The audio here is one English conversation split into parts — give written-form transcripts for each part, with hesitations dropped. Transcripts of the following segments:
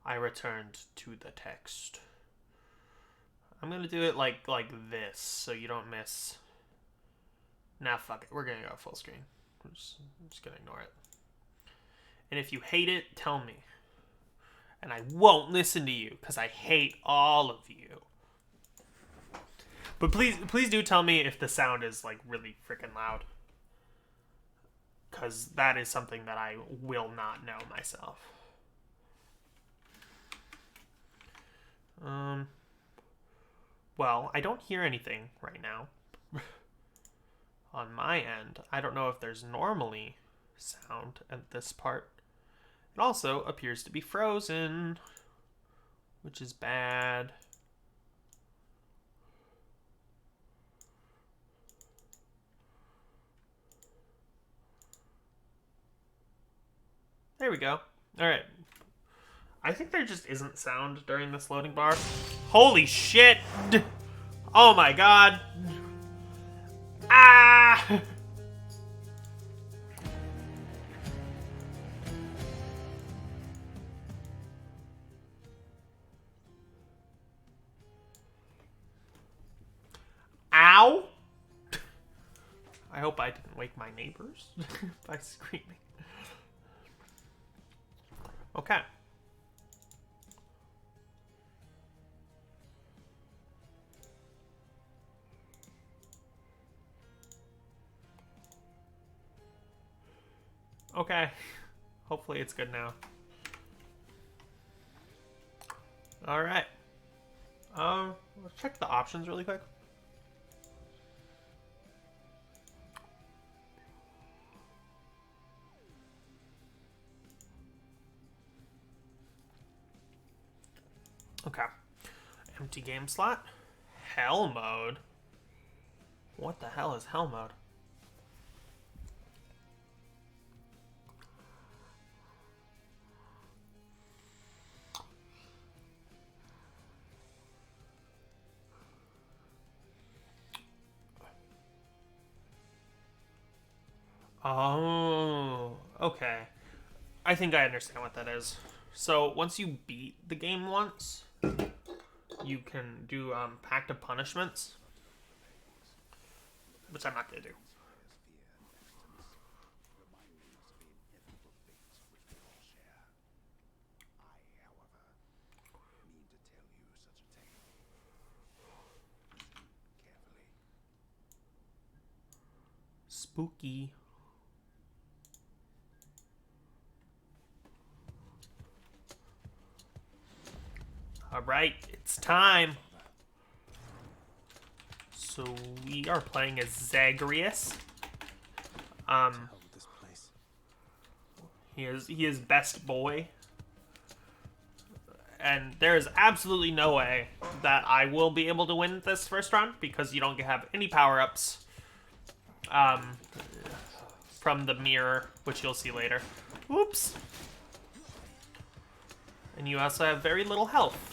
I returned to the text. I'm gonna do it like this, so you don't miss. Nah, fuck it. We're gonna go full screen. I'm just gonna ignore it. And if you hate it, tell me. And I won't listen to you, because I hate all of you. But please do tell me if the sound is like really freaking loud. Because that is something that I will not know myself. Well, I don't hear anything right now. On my end, I don't know if there's normally sound at this part. It also appears to be frozen, which is bad. There we go. All right. I think there just isn't sound during this loading bar. Holy shit! Oh my god! Ah! Ow! I hope I didn't wake my neighbors by screaming. Okay. Okay. Hopefully it's good now. Alright. Let's check the options really quick. Okay. Empty game slot. Hell mode. What the hell is hell mode? Oh, okay. I think I understand what that is. So once you beat the game once, you can do Pact of Punishments, which I'm not gonna do. Spooky. All right, it's time. So we are playing as Zagreus. He is best boy, and there is absolutely no way that I will be able to win this first round because you don't have any power ups. From the mirror, which you'll see later. Oops. And you also have very little health.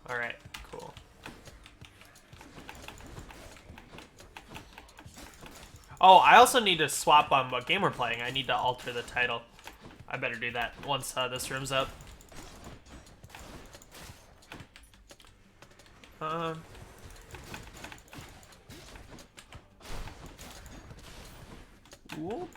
Alright, cool. Oh, I also need to swap on what game we're playing. I need to alter the title. I better do that once this room's up. Whoop.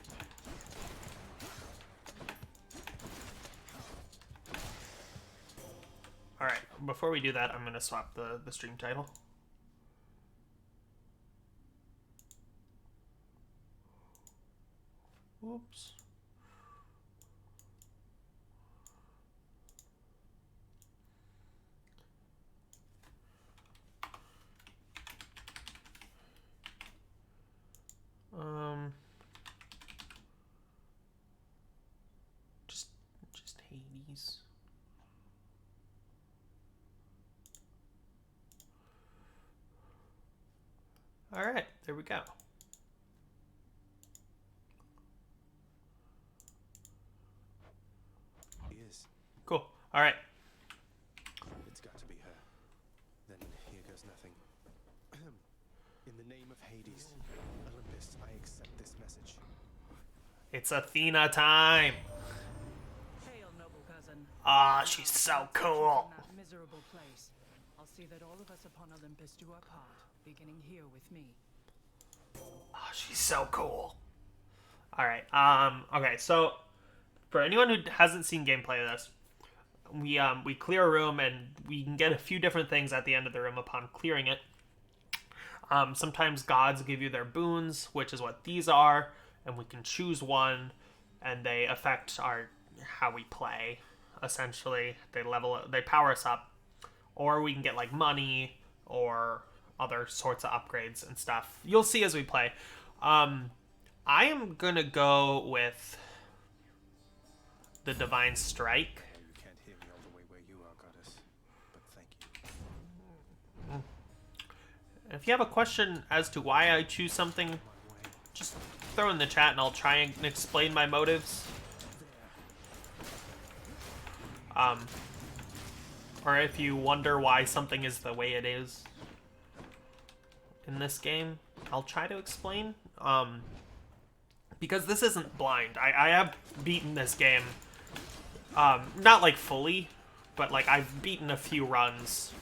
Alright, before we do that, I'm going to swap the stream title. Whoops. Just Hades. All right, there we go. Yes. Cool. All right. It's got to be her. Then here goes nothing. In the name of Hades, Olympus, I accept this message. It's Athena time. Hail, noble cousin. Ah, she's so cool. From that miserable place. I'll see that all of us upon Olympus do our part, beginning here with me. Oh, she's so cool. All right. Okay. So, for anyone who hasn't seen gameplay of this, we clear a room and we can get a few different things at the end of the room upon clearing it. Sometimes gods give you their boons, which is what these are, and we can choose one, and they affect how we play. Essentially, they power us up, or we can get like money or other sorts of upgrades and stuff. You'll see as we play. I am gonna go with the Divine Strike. I know you can't hear me all the way where you are, goddess, but thank you. If you have a question as to why I choose something, just throw in the chat and I'll try and explain my motives. Or if you wonder why something is the way it is in this game, I'll try to explain. Because this isn't blind. I have beaten this game, not like fully, but like I've beaten a few runs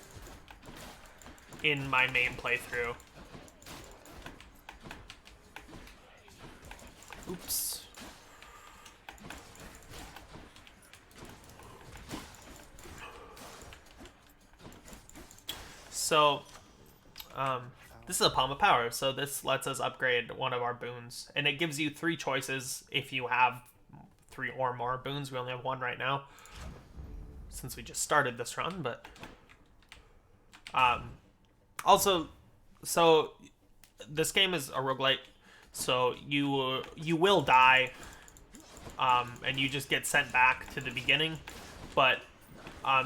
in my main playthrough. Oops. So, this is a Palm of Power, so this lets us upgrade one of our boons. And it gives you 3 choices if you have 3 or more boons. We only have 1 right now, since we just started this run, but... also, so this game is a roguelite, so you will die, and you just get sent back to the beginning, but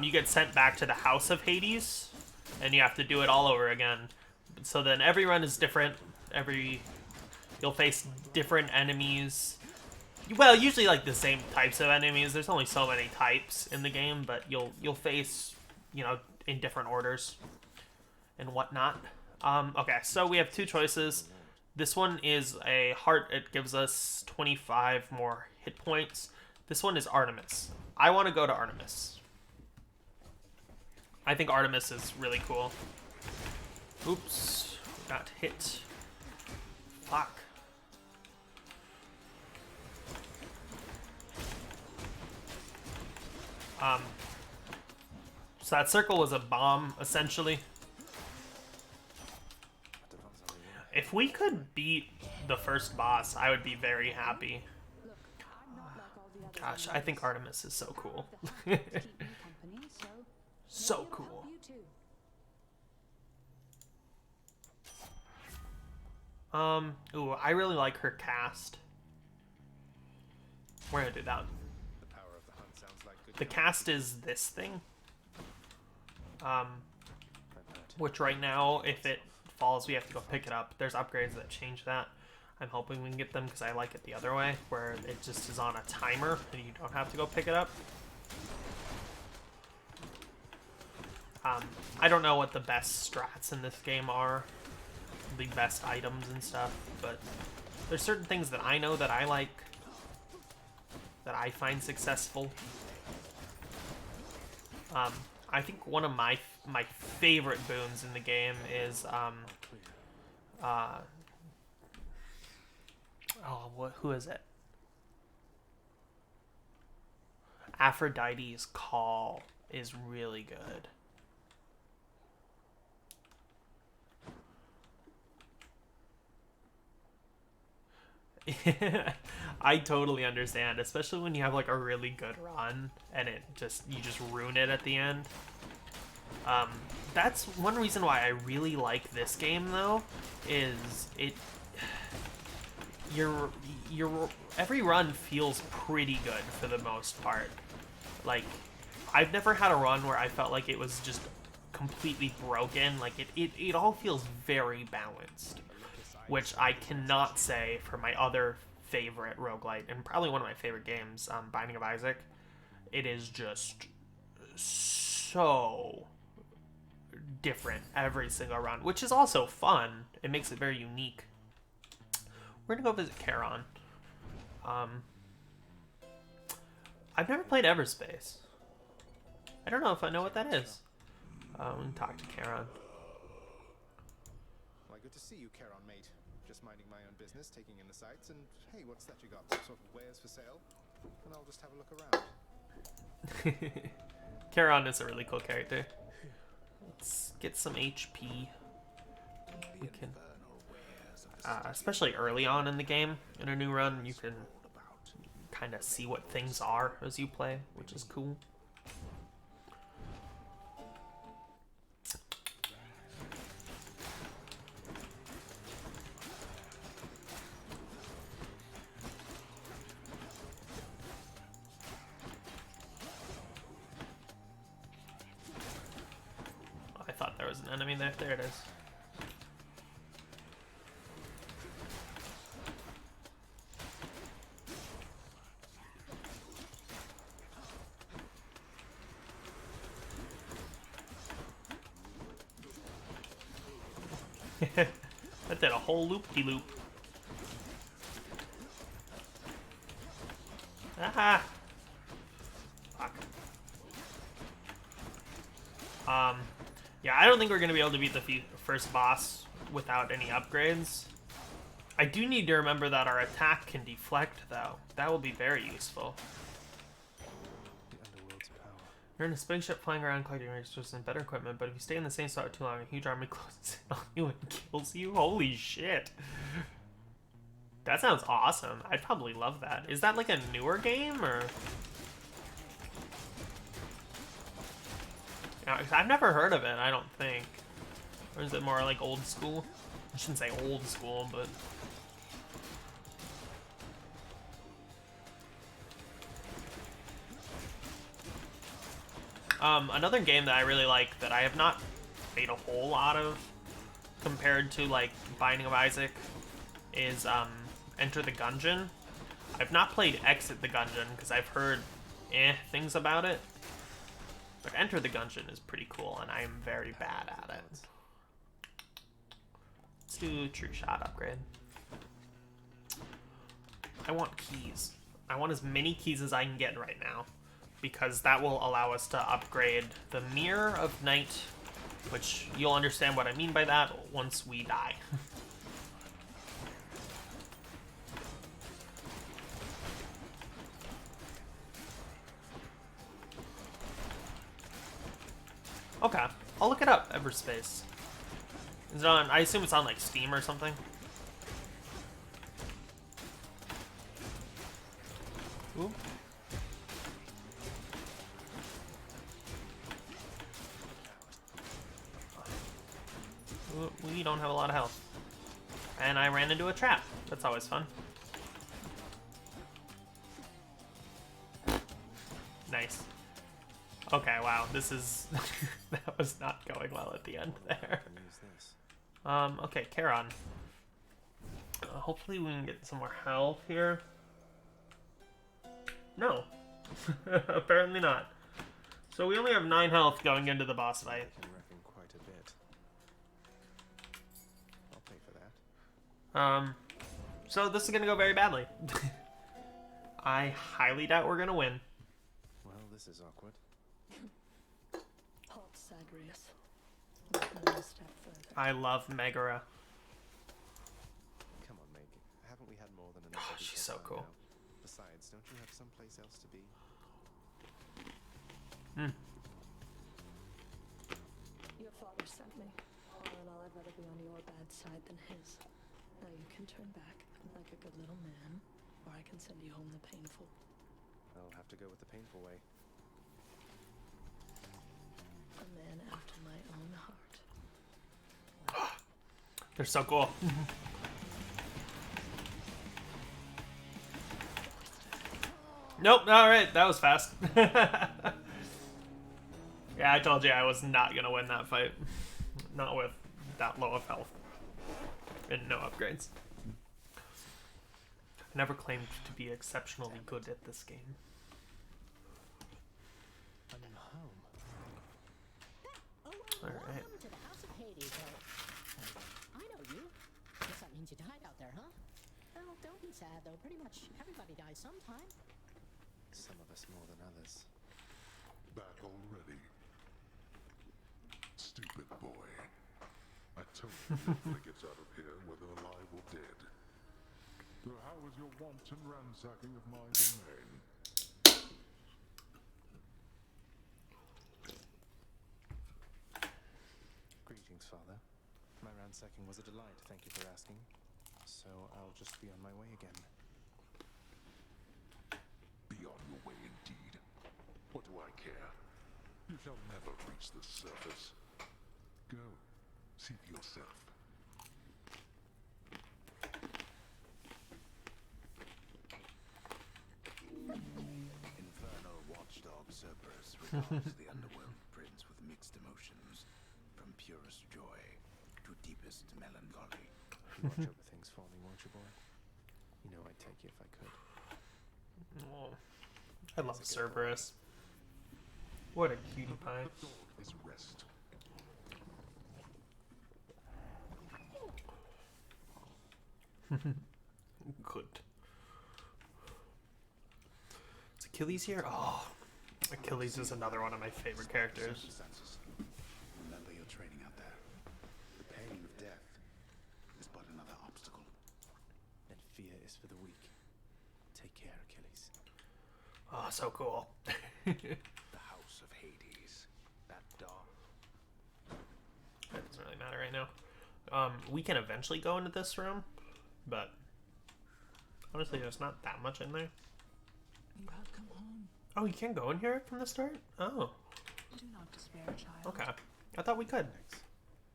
you get sent back to the House of Hades, and you have to do it all over again. So then every run is different. You'll face different enemies. Well, usually like the same types of enemies. There's only so many types in the game, but you'll face, you know, in different orders and whatnot. Okay, so we have 2 choices. This one is a heart. It gives us 25 more hit points. This one is Artemis. I want to go to Artemis. I think Artemis is really cool. Oops, got hit. Fuck. So that circle was a bomb, essentially. If we could beat the first boss, I would be very happy. Gosh, I think Artemis is so cool. So cool. Ooh, I really like her cast. We're gonna do that. The power of the hunt sounds like good. The cast is this thing. Which right now, if it falls, we have to go pick it up. There's upgrades that change that. I'm hoping we can get them because I like it the other way, where it just is on a timer and you don't have to go pick it up. I don't know what the best strats in this game are, the best items and stuff, but there's certain things that I know that I like, that I find successful. I think one of my favorite boons in the game is who is it? Aphrodite's Call is really good. I totally understand, especially when you have like a really good run and you just ruin it at the end. That's one reason why I really like this game though, is your every run feels pretty good for the most part. Like, I've never had a run where I felt like it was just completely broken. Like it all feels very balanced, which I cannot say for my other favorite roguelite, and probably one of my favorite games, Binding of Isaac. It is just so different every single run, which is also fun. It makes it very unique. We're gonna go visit Charon. I've never played Everspace. I don't know if I know what that is. We can talk to Charon. Why, good to see you, Charon, mate. Just minding my own business, taking in the sights, and hey, what's that you got? Some sort of wares for sale? And I'll just have a look around. Charon is a really cool character. Let's get some HP. We can, especially early on in the game, in a new run, you can kind of see what things are as you play, which is cool. I thought there was an enemy there. There it is. That did a whole loop-de-loop. Aha! Fuck. Yeah, I don't think we're gonna be able to beat the first boss without any upgrades. I do need to remember that our attack can deflect, though. That will be very useful. The underworld's power. You're in a spaceship flying around collecting resources and better equipment, but if you stay in the same spot too long, a huge army closes in on you and kills you? Holy shit. That sounds awesome. I'd probably love that. Is that like a newer game, or...? Yeah, I've never heard of it, I don't think. Or is it more like old school? I shouldn't say old school, but... Another game that I really like that I have not played a whole lot of compared to like Binding of Isaac is Enter the Gungeon. I've not played Exit the Gungeon because I've heard things about it. But Enter the Gungeon is pretty cool and I am very bad at it. Let's do True Shot upgrade. I want keys. I want as many keys as I can get right now, because that will allow us to upgrade the Mirror of Night, which you'll understand what I mean by that once we die. Okay, I'll look it up, Everspace. Is it on, I assume it's on like Steam or something? Ooh. We don't have a lot of health. And I ran into a trap. That's always fun. Nice. Okay, wow, this is... that was not going well at the end there. Okay, Charon. Hopefully we can get some more health here. No. Apparently not. So we only have 9 health going into the boss fight. I can reckon quite a bit. I'll pay for that. So this is gonna go very badly. I highly doubt we're gonna win. Well, this is awkward. Halt, Zagreus. One step further. I love Megara. Come on, Meg. Haven't we had more than enough? Oh, of this she's so so far cool. now? Besides, don't you have someplace else to be? Your father sent me. All in all, I'd rather be on your bad side than his. Now you can turn back like a good little man, or I can send you home the painful. I'll have to go with the painful way. A man after my own heart. They're so cool. Nope, alright, that was fast. Yeah, I told you I was not gonna win that fight. Not with that low of health. And no upgrades. I've never claimed to be exceptionally good at this game. I'm home. Alright. Welcome to the House of Hades. I know you. Guess that means you died out there, huh? Well, Don't be sad though, pretty much everybody dies sometime. Some of us more than others. Back already. Stupid boy. I told you nobody gets out of here, whether alive or dead. So how was your wanton ransacking of my domain? Greetings, Father. My ransacking was a delight, thank you for asking. So I'll just be on my way again. Be on your way indeed. What do I care? You shall never reach the surface. Go. See for yourself. Infernal watchdog Cerberus regards the underworld prince with mixed emotions, from purest joy to deepest melancholy. You watch over things for me, won't you, boy? You know I'd take you if I could. Oh, I love Cerberus. What a cutie pie. The dog is rest. Good. Is Achilles here? Oh, Achilles is another one of my favorite characters. Circumstances. Remember your training out there. The pain of death is but another obstacle. And fear is for the weak. Take care, Achilles. Oh, so cool. The House of Hades. That dark. That doesn't really matter right now. We can eventually go into this room, but honestly, there's not that much in there. You have come home. Oh, you can go in here from the start? Oh, Do not despair, child. okay. I thought we could. Thanks.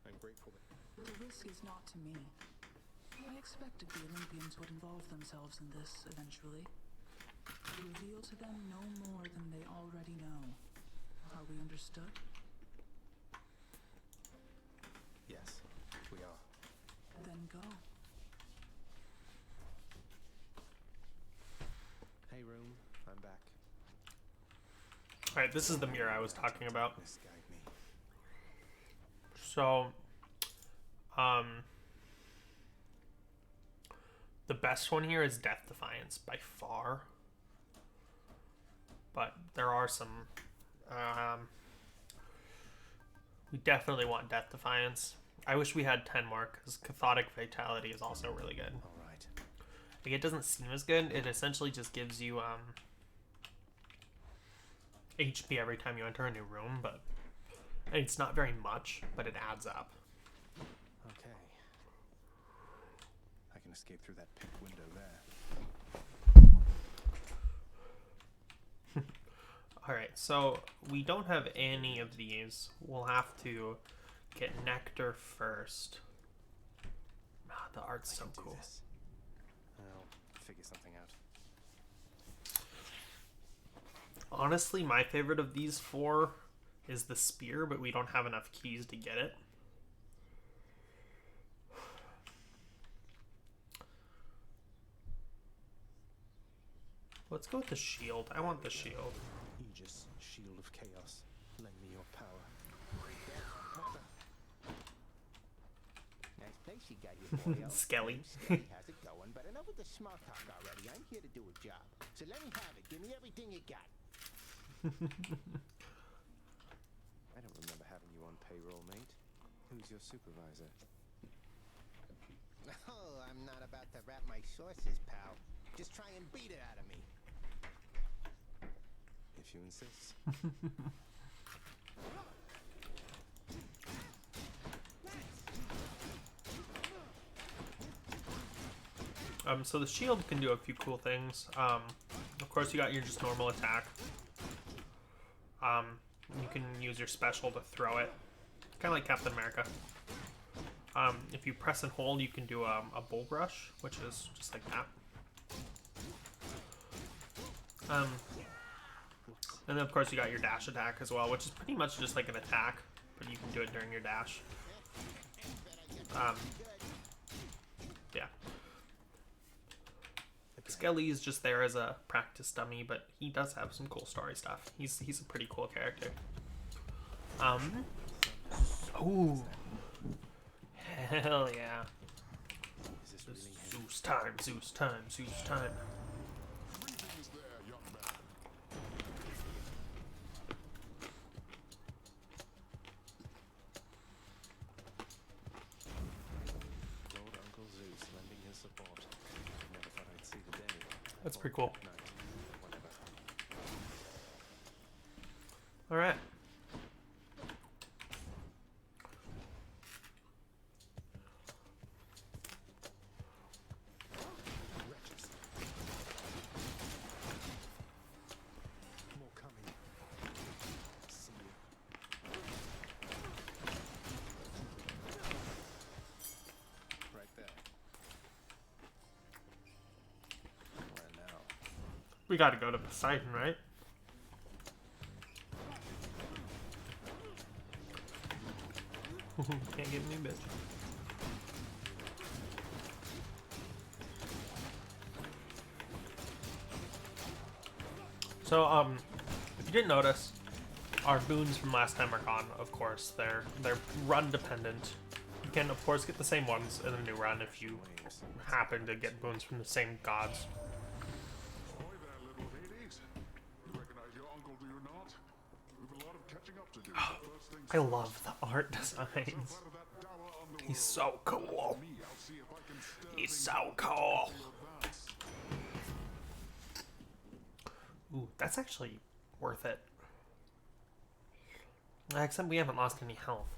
I'm grateful that The risk is not to me. I expected the Olympians would involve themselves in this eventually. Reveal to them no more than they already know. Are we understood? yes, we are. Then go. Hey, room. I'm back. Alright, this is the mirror I was talking about. Misguide me. So, the best one here is Death Defiance by far. But there are some, we definitely want Death Defiance. I wish we had 10 more, because Cathodic Vitality is also really good. Alright. Like, it doesn't seem as good. It essentially just gives you, HP every time you enter a new room, but it's not very much, but it adds up. Okay. I can escape through that pink window there. Alright, so we don't have any of these. We'll have to get Nectar first. Ah, the art's so Do cool. this. I'll figure something out. Honestly, my favorite of these four is the spear, but we don't have enough keys to get it. Let's go with the shield. I want the shield. Aegis, shield of chaos. Lend me your power. Nice place you got here, boyo. Skelly. Steady, how's it going? But enough with the small talk already. I'm here to do a job. So let me have it. Give me everything you got. I don't remember having you on payroll, mate. Who's your supervisor? Oh, I'm not about to wrap my sources, pal. Just try and beat it out of me. If you insist. So the shield can do a few cool things. Of course, you got your just normal attack. You can use your special to throw it, kind of like Captain America. If you press and hold, you can do a bull brush, which is just like that. And then of course you got your dash attack as well, which is pretty much just like an attack, but you can do it during your dash. Yeah. Skelly is just there as a practice dummy, but he does have some cool story stuff. He's a pretty cool character. Oh, hell yeah! Is this really him? Zeus time, Zeus time, Zeus time. Greetings there, young man. Lord Uncle Zeus lending his support. Never thought I'd see the day. That's pretty cool. Night, whatever. All right. Wretches. More coming. See you. Right there. Where now? We gotta go to Poseidon, right? Can't get me, bitch. So, if you didn't notice, our boons from last time are gone. Of course, they're run dependent. You can, of course, get the same ones in a new run if you happen to get boons from the same gods. Ahoy there, little ladies. You recognize your uncle, do you not? We've a lot of catching up to do. But first things I love the art designs. out of that dour underworld. He's so cool. Me, I'll see if I can stir He's things so up cool. to advance. Ooh, that's actually worth it. Except we haven't lost any health.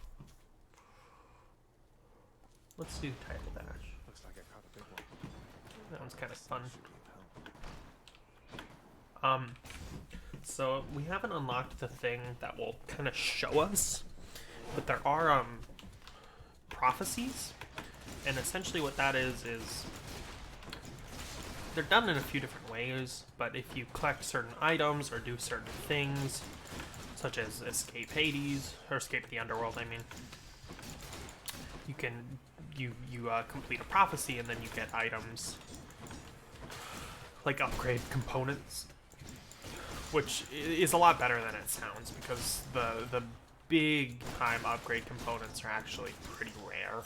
Let's do title dash. Looks like I caught a big one. That one's kind of fun. Should be of help. So we haven't unlocked the thing that will kind of show us, but there are prophecies, and essentially what that is they're done in a few different ways. But if you collect certain items or do certain things, such as escape Hades or escape the underworld, I mean, you can complete a prophecy and then you get items like upgrade components, which is a lot better than it sounds, because the big time upgrade components are actually pretty rare,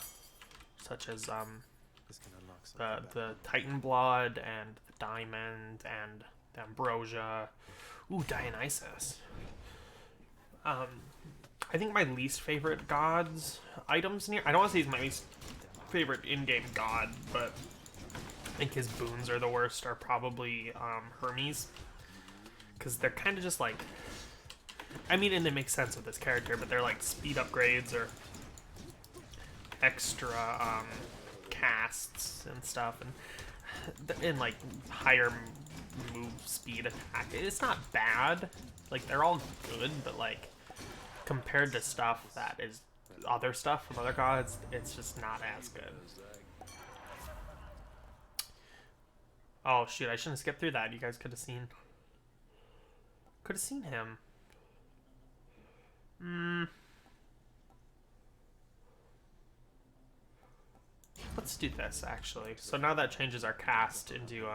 such as This can unlock something the Titan Blood and the Diamond and the Ambrosia. Ooh, Dionysus. I think my least favorite god's items in here, I don't want to say he's my least favorite in-game god, but I think his boons are the worst, are probably Hermes. Because they're kind of just like, I mean, and it makes sense with this character, but they're like speed upgrades or extra casts and stuff, and like higher move speed attack. It's not bad, like they're all good, but like compared to stuff that is other stuff from other gods, it's just not as good. Oh shoot, I shouldn't have skipped through that. You guys could have seen him. Let's do this actually. So now that changes our cast into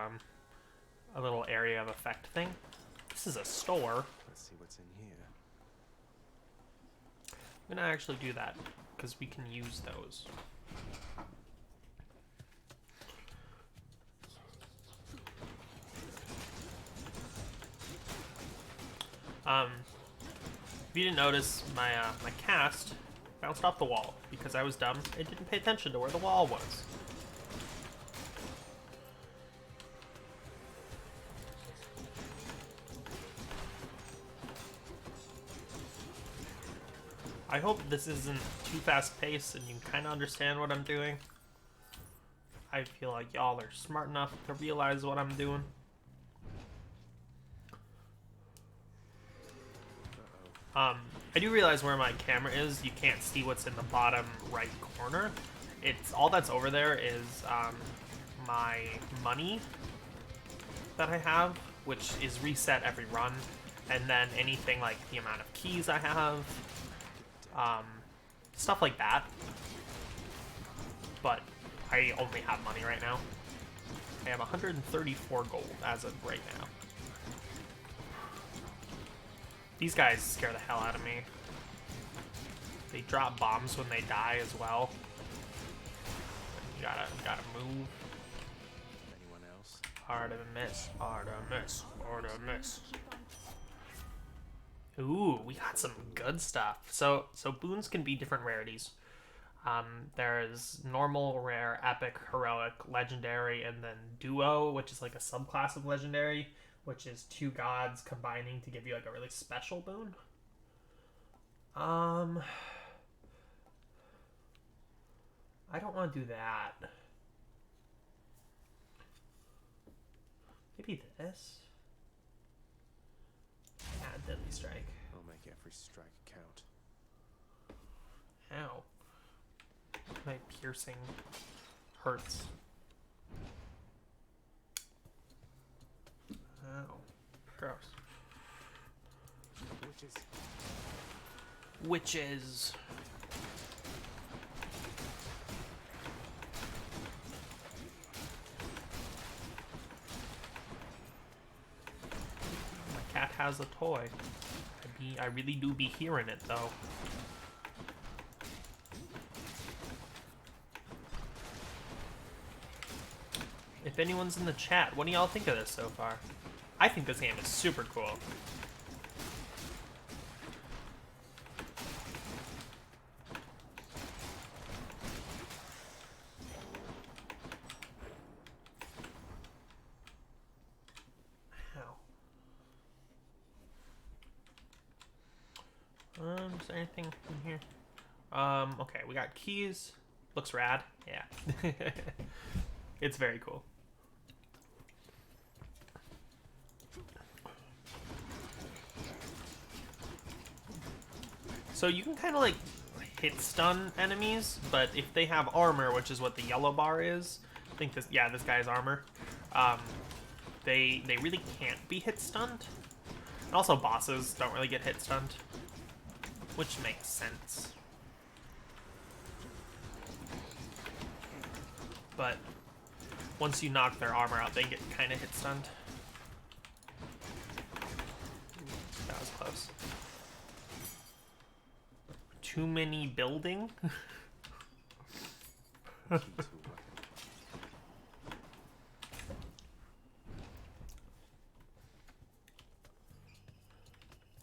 a little area of effect thing. This is a store. Let's see what's in here. I'm gonna actually do that because we can use those. If you didn't notice, my my cast bounced off the wall because I was dumb and didn't pay attention to where the wall was. I hope this isn't too fast paced and you can kind of understand what I'm doing. I feel like y'all are smart enough to realize what I'm doing. I do realize where my camera is. You can't see what's in the bottom right corner. It's all that's over there is my money that I have, which is reset every run, and then anything like the amount of keys I have, stuff like that. But I only have money right now. I have 134 gold as of right now. These guys scare the hell out of me. They drop bombs when they die as well. You gotta move. Artemis, Artemis, Artemis. Ooh, we got some good stuff. So boons can be different rarities. There's normal, rare, epic, heroic, legendary, and then duo, which is like a subclass of legendary, which is 2 gods combining to give you like a really special boon. I don't want to do that. Maybe this? Yeah, Deadly Strike. I'll make every strike count. Ow. My piercing hurts. Ow. Gross. Witches. My cat has a toy. I really do be hearing it though. If anyone's in the chat, what do y'all think of this so far? I think this game is super cool. Is there anything in here? Okay, we got keys. Looks rad. Yeah. It's very cool. So you can kind of like hit stun enemies, but if they have armor, which is what the yellow bar is, I think this guy has armor. They really can't be hit stunned. And also bosses don't really get hit stunned, which makes sense. But once you knock their armor out, they get kind of hit stunned. That was close. Too many building? What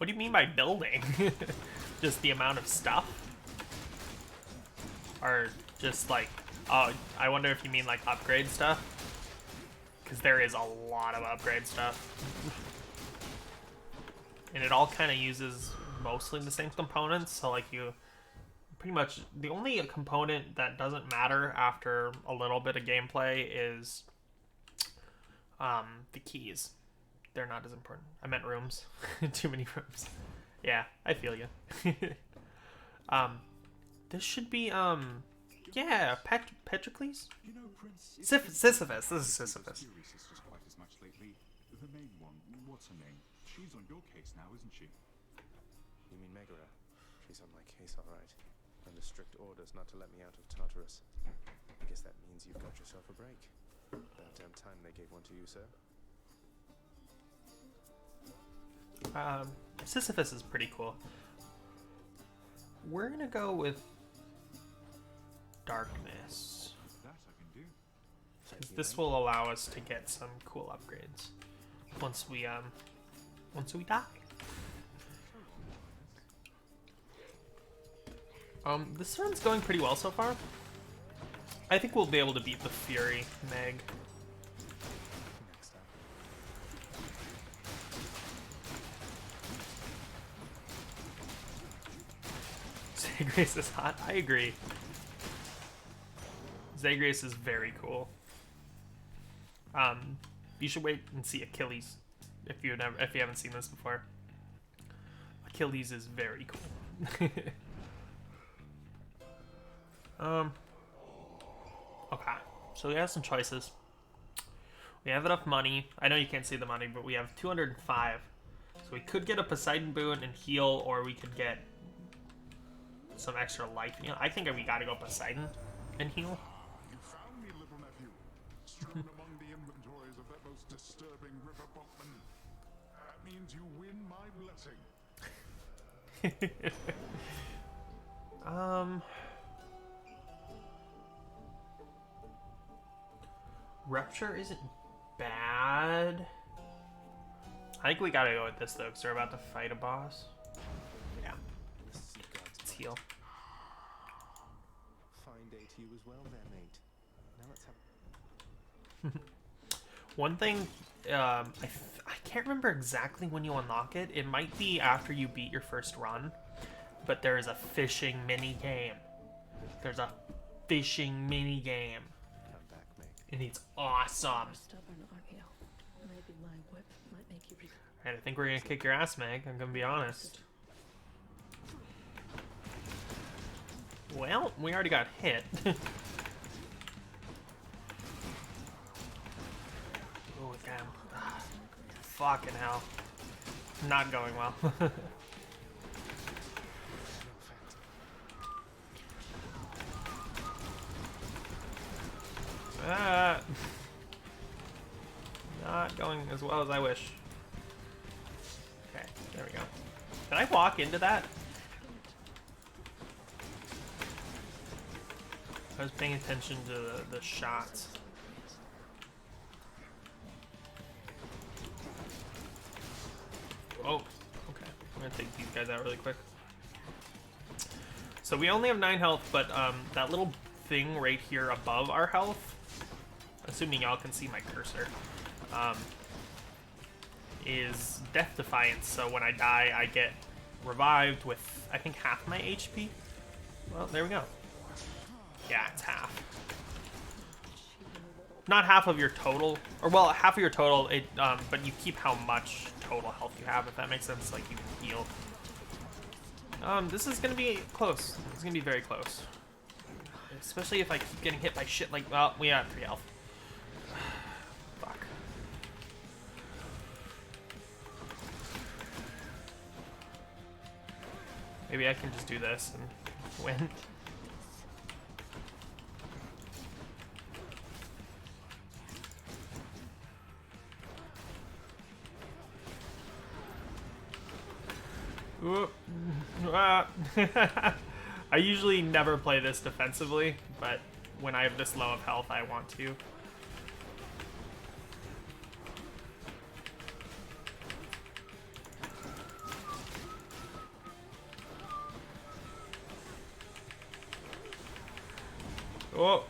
do you mean by building? Just the amount of stuff? Or just like, oh, I wonder if you mean like upgrade stuff? Because there is a lot of upgrade stuff. And it all kind of uses mostly the same components, so like you pretty much, the only component that doesn't matter after a little bit of gameplay is the keys. They're not as important. I meant rooms. Too many rooms. Yeah, I feel you. This should be yeah, Patroclus? You know, Prince, Sisyphus. This is Sisyphus. Fury sisters quite as much lately. The main one, what's her name? She's on your case now, isn't she? You mean Megara? She's on my case, all right. Under strict orders not to let me out of Tartarus. I guess that means you've got yourself a break. About damn time they gave one to you, sir. Sisyphus is pretty cool. We're gonna go with Darkness. That I can do. 'Cause this will allow us to get some cool upgrades once we die. This run's going pretty well so far. I think we'll be able to beat the Fury Meg. Next up. Zagreus is hot. I agree. Zagreus is very cool. You should wait and see Achilles if you haven't seen this before. Achilles is very cool. Okay, so we have some choices. We have enough money. I know you can't see the money, but we have 205. So we could get a Poseidon boon and heal, or we could get some extra life. You know, I think we gotta go Poseidon and heal. You found me, little nephew. Strewn among the inventories of that most disturbing river boatman. That means you win my blessing. Rupture isn't bad. I think we gotta go with this though, because we're about to fight a boss. Yeah. The sea god's Let's might. heal. Fine day to you as well there, mate. Now let's have... One thing, I can't remember exactly when you unlock it. It might be after you beat your first run, but there is a fishing mini game. There's a fishing mini game, Come back, mate. and it's awesome. You're stubborn, aren't you? Maybe my whip might make you And I think we're gonna kick your ass, Meg. I'm gonna be honest. Well, we already got hit. Oh damn! Ah, fucking hell! Not going well. Ah, not going as well as I wish. Okay, there we go. Did I walk into that? I was paying attention to the shots. Oh, okay. I'm gonna take these guys out really quick. So we only have 9 health, but that little thing right here above our health, assuming y'all can see my cursor, is Death Defiance. So when I die, I get revived with, I think, half my HP. Well, there we go. Yeah, it's half. Not half of your total, or well, half of your total. It, but you keep how much total health you have, if that makes sense. Like you can heal. This is gonna be close. It's gonna be very close. Especially if I keep getting hit by shit like, well, we have 3 health. Fuck. Maybe I can just do this and win. Ooh. Ah. I usually never play this defensively, but when I have this low of health, I want to. Oh,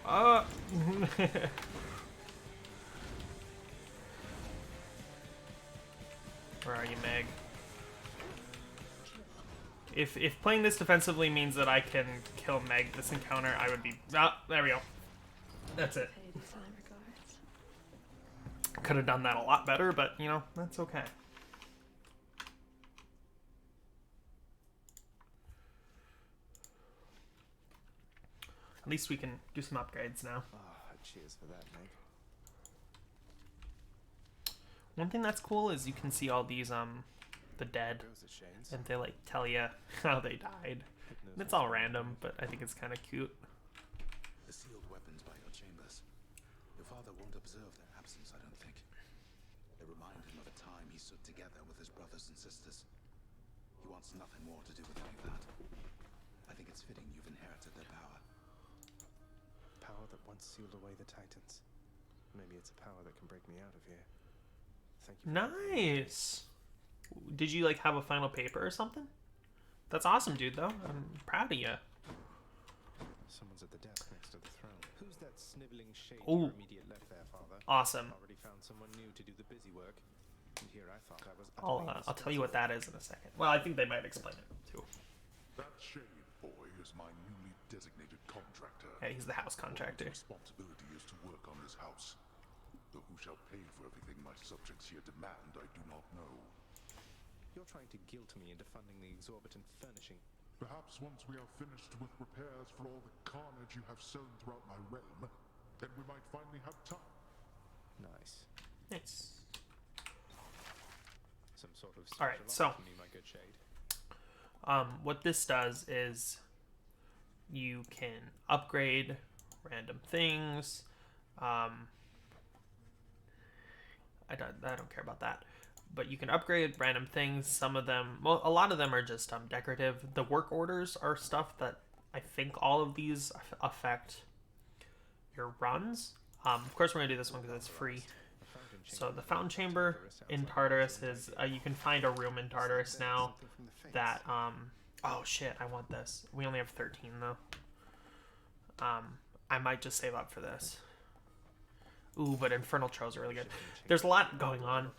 Where are you, Meg? If playing this defensively means that I can kill Meg this encounter, I would be... Ah, there we go. That's it. pay these high regards. Could have done that a lot better, but, you know, that's okay. At least we can do some upgrades now. Ah, cheers for that, Meg. One thing that's cool is you can see all these, the dead, Goes at Shane's. and they, like, tell you how they died. And it's all random, but I think it's kind of cute. The sealed weapons by your chambers. Your father won't observe their absence, I don't think. They remind him of a time he stood together with his brothers and sisters. He wants nothing more to do with any of that. I think it's fitting you've inherited their power. Power that once sealed away the Titans. Maybe it's a power that can break me out of here. Thank you. Nice! Did you, like, have a final paper or something? That's awesome, dude, though. I'm proud of you. Someone's at the desk next to the throne. Who's that sniveling shade to Ooh. your immediate left there, Father? Awesome. Already found someone new to do the busy work. And here I thought I was I'll tell you what that is in a second. Well, I think they might explain it, too. That shade boy is my newly designated contractor. Yeah, he's the house contractor. His responsibility is to work on this house. Though who shall pay for everything my subjects here demand, I do not know. You're trying to guilt me into funding the exorbitant furnishing. Perhaps once we are finished with repairs for all the carnage you have sown throughout my realm, then we might finally have time. Nice. Nice. Some sort of All right, special so- offer from you, my good shade. What this does is you can upgrade random things. I don't care about that. But you can upgrade random things. Some of them, well, a lot of them are just decorative. The work orders are stuff that I think all of these affect your runs. Of course, we're gonna do this one because it's free. A fountain So the fountain chamber in Tartarus is you can find a room in Tartarus now that oh shit, I want this. We only have 13 though. I might just save up for this. Ooh, but Infernal Trolls are really good. There's a lot going on.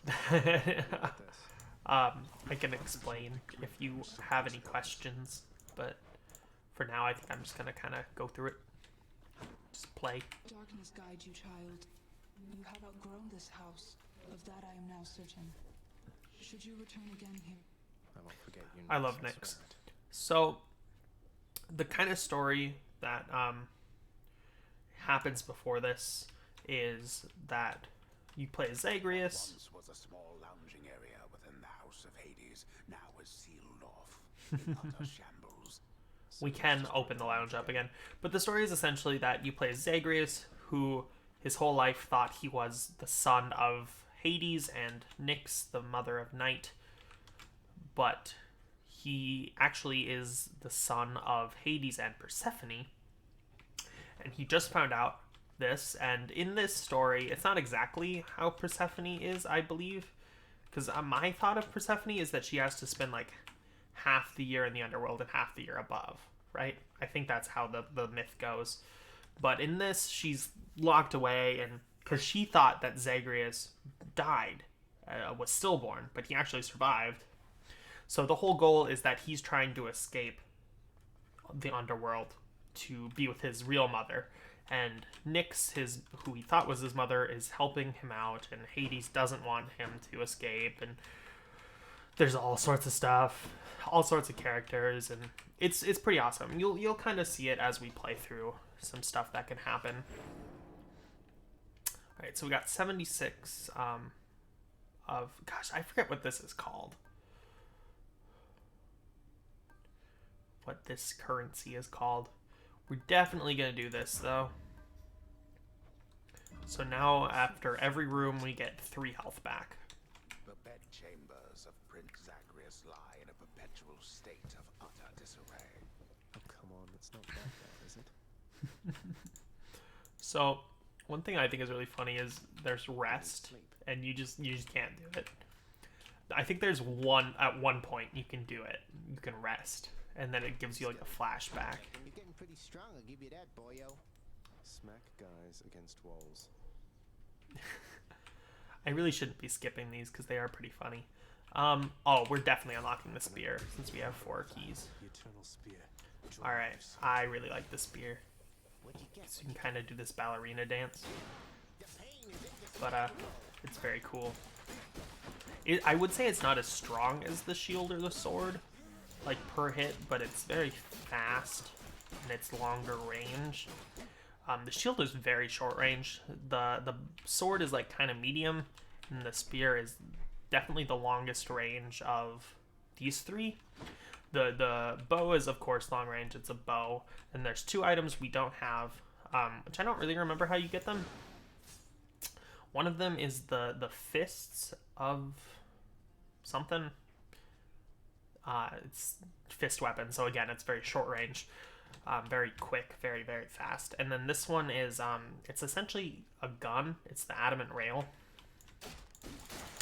I can explain if you have any questions, but for now I think I'm just gonna kind of go through it. Just play. Darkness guide you, child. You have outgrown this house. Of that I am now certain. Should you return again here? I won't forget you. I love Nyx. So, the kind of story that happens before this is that you play Zagreus. Once was a small lounging area within the House of Hades, now is sealed off in utter shambles. We can open the lounge up again. But the story is essentially that you play Zagreus, who his whole life thought he was the son of Hades and Nyx, the mother of Night. But he actually is the son of Hades and Persephone. And he just found out this. And in this story, it's not exactly how Persephone is, I believe. Because my thought of Persephone is that she has to spend like half the year in the underworld and half the year above, right? I think that's how the myth goes. But in this, she's locked away, and because she thought that Zagreus died, was stillborn, but he actually survived. So the whole goal is that he's trying to escape the underworld to be with his real mother. And Nyx, who he thought was his mother, is helping him out, and Hades doesn't want him to escape, and there's all sorts of stuff, all sorts of characters, and it's pretty awesome. You'll kind of see it as we play through some stuff that can happen. All right, so we got 76 of, gosh, I forget what this is called. What this currency is called. We're definitely going to do this, though. So now, after every room, we get 3 health back. The bedchambers of Prince Zagreus lie in a perpetual state of utter disarray. Oh, come on, it's not that bad, is it? So, one thing I think is really funny is there's rest, and you just can't do it. I think there's at one point you can do it. You can rest, and then it gives you like a flashback. You're getting pretty strong, I'll give you that, boyo. Smack guys against walls. I really shouldn't be skipping these because they are pretty funny. Oh, we're definitely unlocking the spear since we have 4 keys. The eternal spear. Alright, I really like the spear. What'd you get? So you can kind of do this ballerina dance. But it's very cool. I would say it's not as strong as the shield or the sword, like per hit, but it's very fast and it's longer range. The shield is very short range. The sword is like kind of medium, and the spear is definitely the longest range of these 3. The bow is of course long range. It's a bow, and there's 2 items we don't have, which I don't really remember how you get them. One of them is the fists of something. It's fist weapon, so again, it's very short range, very quick, very, very fast. And then this one is, it's essentially a gun. It's the adamant rail.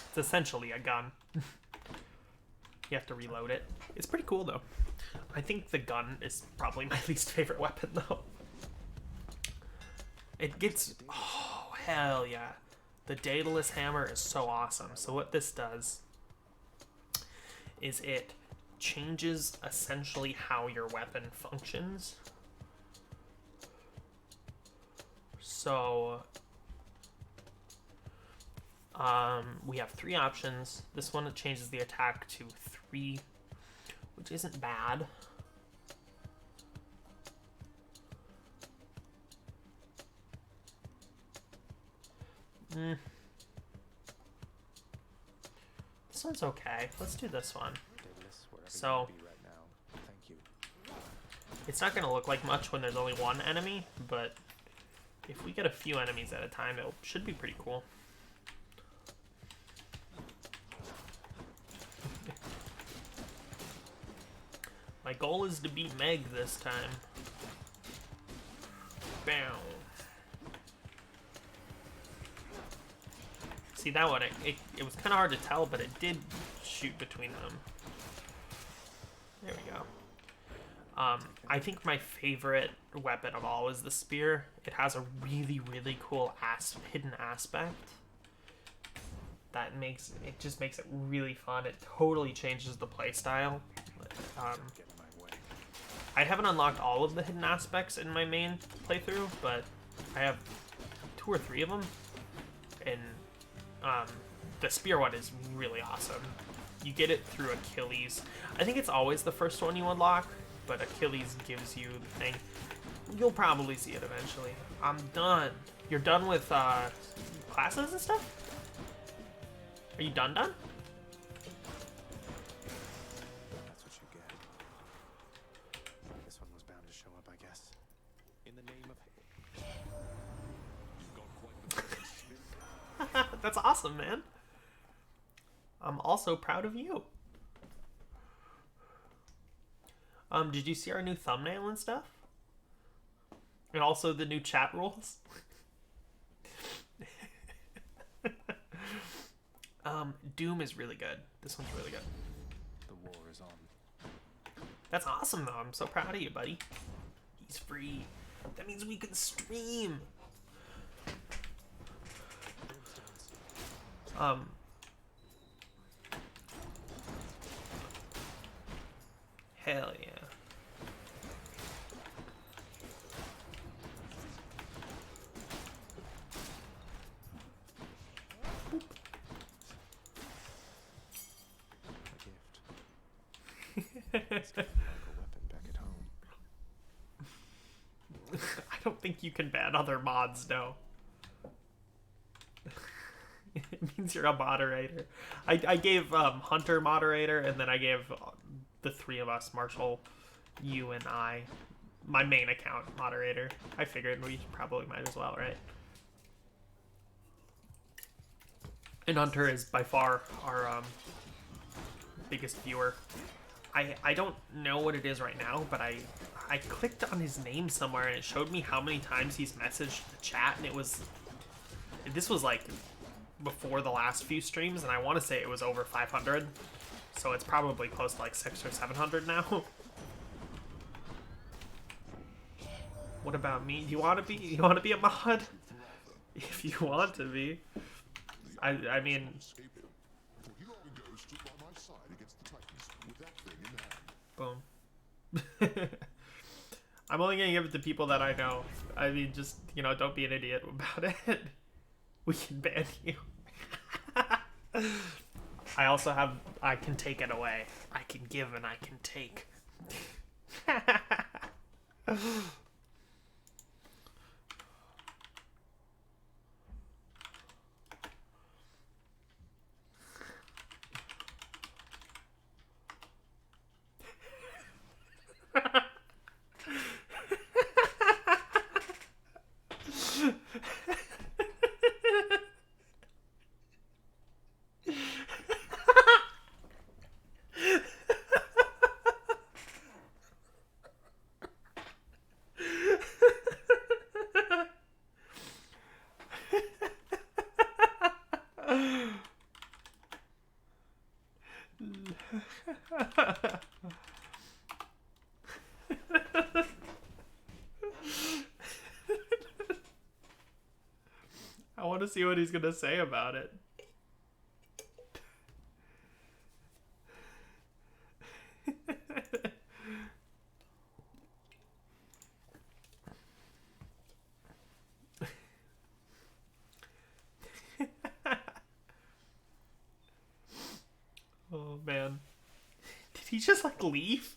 It's essentially a gun. You have to reload it. It's pretty cool, though. I think the gun is probably my least favorite weapon, though. It gets... Oh, hell yeah. The Daedalus hammer is so awesome. So what this does is it changes essentially how your weapon functions. So we have 3 options. This one changes the attack to 3, which isn't bad. This one's okay. Let's do this one. So it's not going to look like much when there's only 1 enemy, but if we get a few enemies at a time, it should be pretty cool. My goal is to beat Meg this time. Bam. See that one? It was kind of hard to tell, but it did shoot between them. There we go. I think my favorite weapon of all is the spear. It has a really, really cool hidden aspect that just makes it really fun. It totally changes the playstyle. Get in my way. I haven't unlocked all of the hidden aspects in my main playthrough, but I have 2 or 3 of them. And the spear one is really awesome. You get it through Achilles. I think it's always the first one you unlock, but Achilles gives you the thing. You'll probably see it eventually. I'm done. You're done with classes and stuff? Are you done? That's what you get. This one was bound to show up, I guess. In the name of... That's awesome, man. I'm also proud of you. Did you see our new thumbnail and stuff? And also the new chat rules? Doom is really good. This one's really good. The war is on. That's awesome, though. I'm so proud of you, buddy. He's free. That means we can stream. Hell yeah. A gift. It's kind of like a weapon back at home. I don't think you can ban other mods, no. It means you're a moderator. I gave Hunter moderator, and then I gave the 3 of us, Marshall, you, and I, my main account moderator. I figured we probably might as well, right? And Hunter is by far our biggest viewer. I don't know what it is right now, but I clicked on his name somewhere and it showed me how many times he's messaged the chat, and this was like before the last few streams, and I want to say it was over 500, so it's probably close to like 600 or 700 now. What about me? You want to be a mod? If you want to be. I mean, He long ago stood by my side against the Titans with that thing in hand. boom. I'm only gonna give it to people that I know. I mean, just, don't be an idiot about it. We can ban you. I can take it away. I can give and I can take. I want to see what he's gonna say about it. Oh man. Did he just like leave?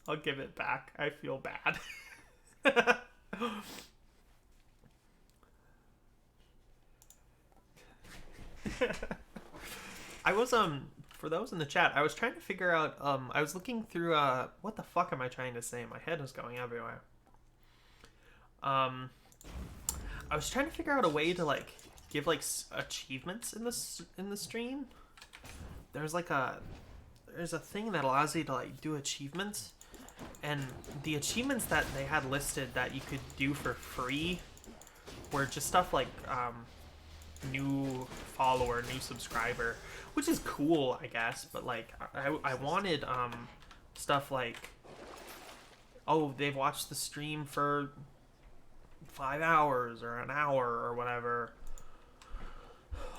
I'll give it back. I feel bad. I was for those in the chat, I was trying to figure out I was looking through what the fuck am I trying to say? My head is going everywhere. I was trying to figure out a way to like give like achievements in the stream. There's a thing that allows you to like do achievements, And the achievements that they had listed that you could do for free were just stuff like new follower, new subscriber, which is cool, I guess. But like, I wanted stuff like, oh, they've watched the stream for 5 hours or an hour or whatever,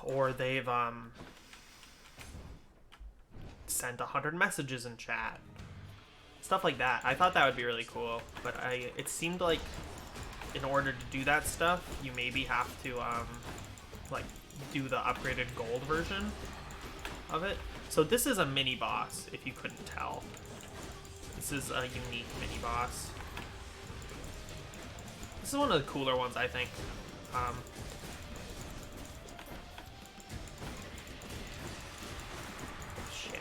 or they've sent 100 messages in chat, stuff like that. I thought that would be really cool, but it seemed like in order to do that stuff, you maybe have to like do the upgraded gold version of it. So this is a mini boss, if you couldn't tell. This is a unique mini boss. This is one of the cooler ones, I think. Shit.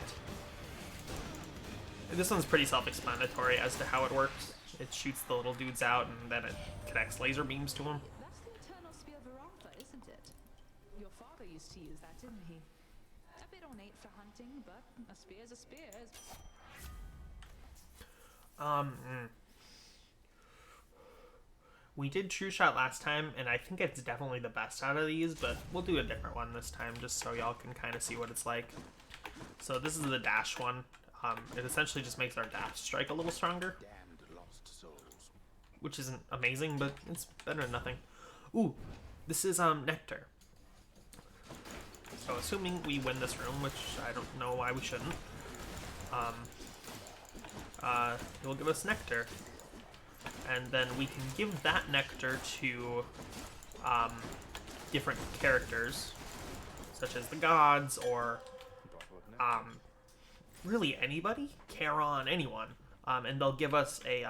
This one's pretty self-explanatory as to how it works. It shoots the little dudes out, and then it connects laser beams to them. That's the eternal spear Varatha, isn't it? Your father used to use that, didn't he? A bit ornate for hunting, but a spear's a spear. We did True Shot last time, and I think it's definitely the best out of these, but we'll do a different one this time, just so y'all can kind of see what it's like. So this is the dash one. It essentially just makes our dash strike a little stronger, Damned lost souls. which isn't amazing, but it's better than nothing. Ooh, this is Nectar. So assuming we win this room, which I don't know why we shouldn't, it will give us Nectar. And then we can give that Nectar to different characters, such as the gods, or really anybody, Charon, anyone. And they'll give us a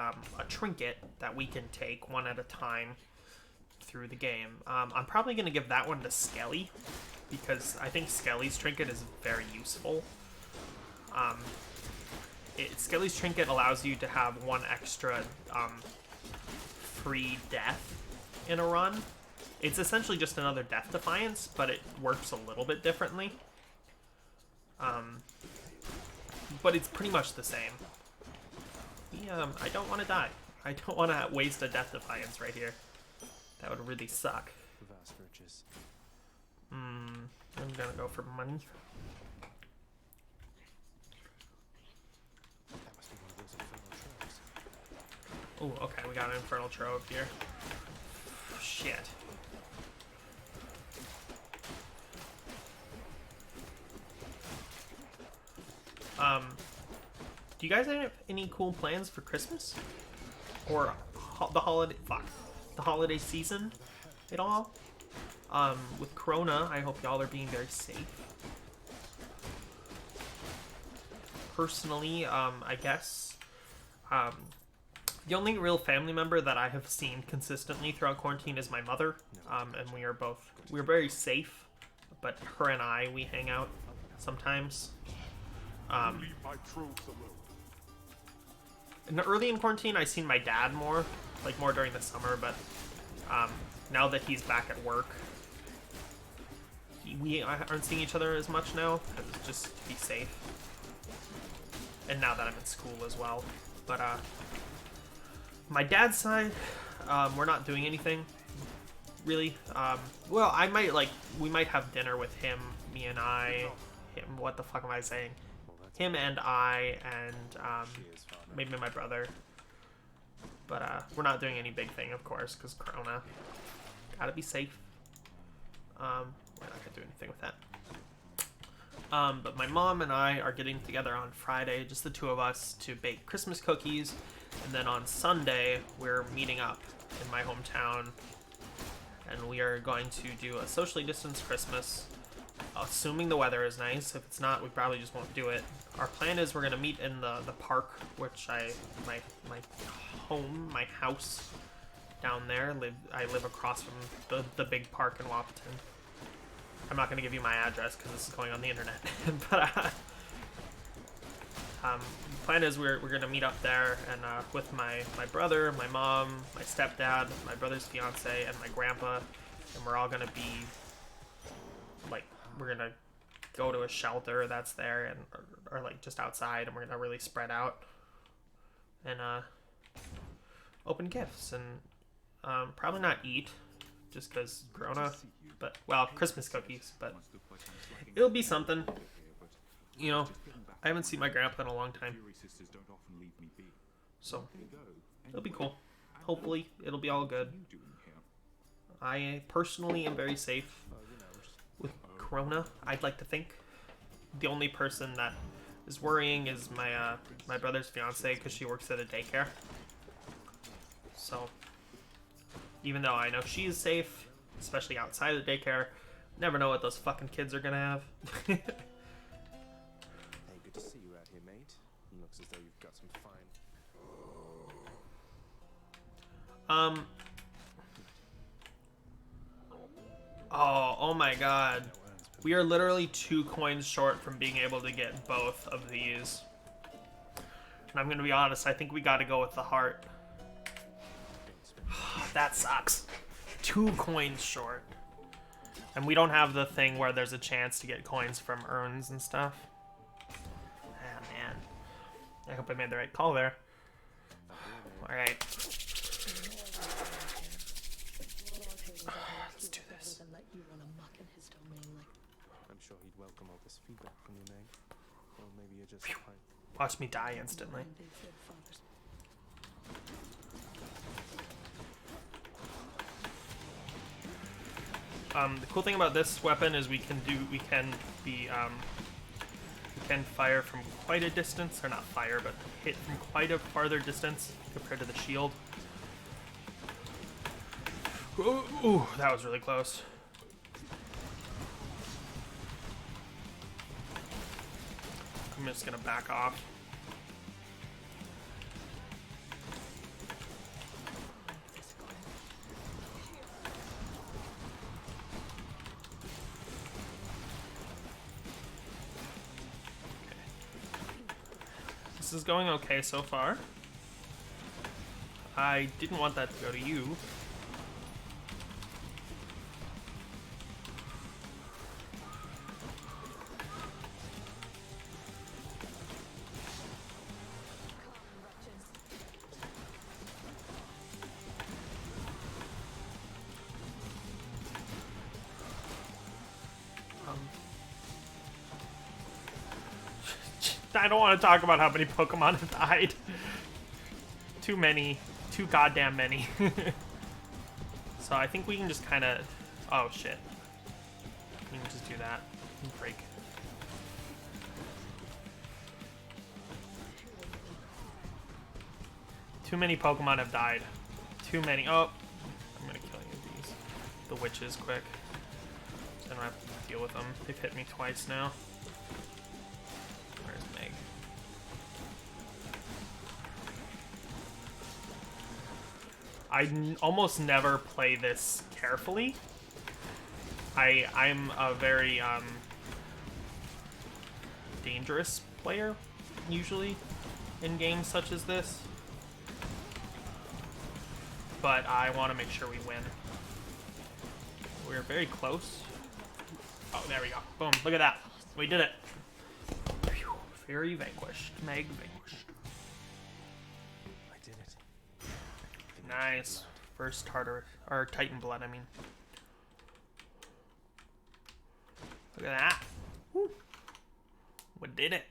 trinket that we can take one at a time through the game. I'm probably going to give that one to Skelly, because I think Skelly's trinket is very useful. Skelly's trinket allows you to have one extra free death in a run. It's essentially just another Death Defiance, but it works a little bit differently. But it's pretty much the same. I don't want to die. I don't want to waste a Death Defiance right here. That would really suck. Vast riches. I'm gonna go for money. That must be one of those infernal troves. Oh, okay, we got an Infernal Trove here. Shit. Do you guys have any cool plans for Christmas? Or the holiday season at all? With Corona, I hope y'all are being very safe. Personally, I guess, the only real family member that I have seen consistently throughout quarantine is my mother, and we're very safe, but her and we hang out sometimes. Leave my troops alone. Early in quarantine, I seen my dad more during the summer, but now that he's back at work, we aren't seeing each other as much now, just to be safe. And now that I'm in school as well. But my dad's side, we're not doing anything, really. Well, we might have dinner with him, me and him, what the fuck am I saying? Him and maybe my brother. But we're not doing any big thing, of course, because Corona. Gotta be safe. We're not gonna do anything with that. But my mom and I are getting together on Friday, just the two of us, to bake Christmas cookies. And then on Sunday, we're meeting up in my hometown. And we are going to do a socially distanced Christmas. Assuming the weather is nice. If it's not, we probably just won't do it. Our plan is we're gonna meet in the park, which my home, my house down there. I live across from the big park in Wapaton. I'm not gonna give you my address because this is going on the internet. But the plan is we're gonna meet up there, and with my brother, my mom, my stepdad, my brother's fiance, and my grandpa, and we're all gonna be we're gonna go to a shelter that's there, and or just outside, and we're gonna really spread out. and open gifts and probably not eat, just because Corona. But well, Christmas cookies. But it'll be something. You know, I haven't seen my grandpa in a long time, so it'll be cool. Hopefully, it'll be all good. I personally am very safe with Corona. I'd like to think. The only person that is worrying is my my brother's fiance, because she works at a daycare. So even though I know she's safe, especially outside of the daycare, never know what those fucking kids are gonna have. Hey, good to see you out here, mate. Looks as though you've got some fine. Oh my god. We are literally 2 coins short from being able to get both of these. And I'm gonna be honest, I think we gotta go with the heart. That sucks. 2 coins short. And we don't have the thing where there's a chance to get coins from urns and stuff. Ah, man. I hope I made the right call there. Alright. Let's do this. I'm sure he'd welcome all this feedback from you, Meg. Or maybe you're just Watch me die instantly. The cool thing about this weapon is we can fire from quite a distance, or not fire, but hit from quite a farther distance compared to the shield. Ooh, that was really close. I'm just gonna back off. This is going okay so far. I didn't want that to go to you. I don't want to talk about how many Pokemon have died. Too many. Too goddamn many. So I think we can just kind of... Oh, shit. We can just do that. Break. Too many Pokemon have died. Too many. Oh. I'm going to kill you with these. The witches quick. Then I have to deal with them. They've hit me twice now. Where's Meg? I almost never play this carefully. I'm a very dangerous player, usually, in games such as this. But I want to make sure we win. We're very close. Oh, there we go. Boom, look at that. We did it. Phew. Fury vanquished. Meg vanquished. I did it. Nice. First Tartar, or Titan blood, I mean. Look at that. Woo. We did it.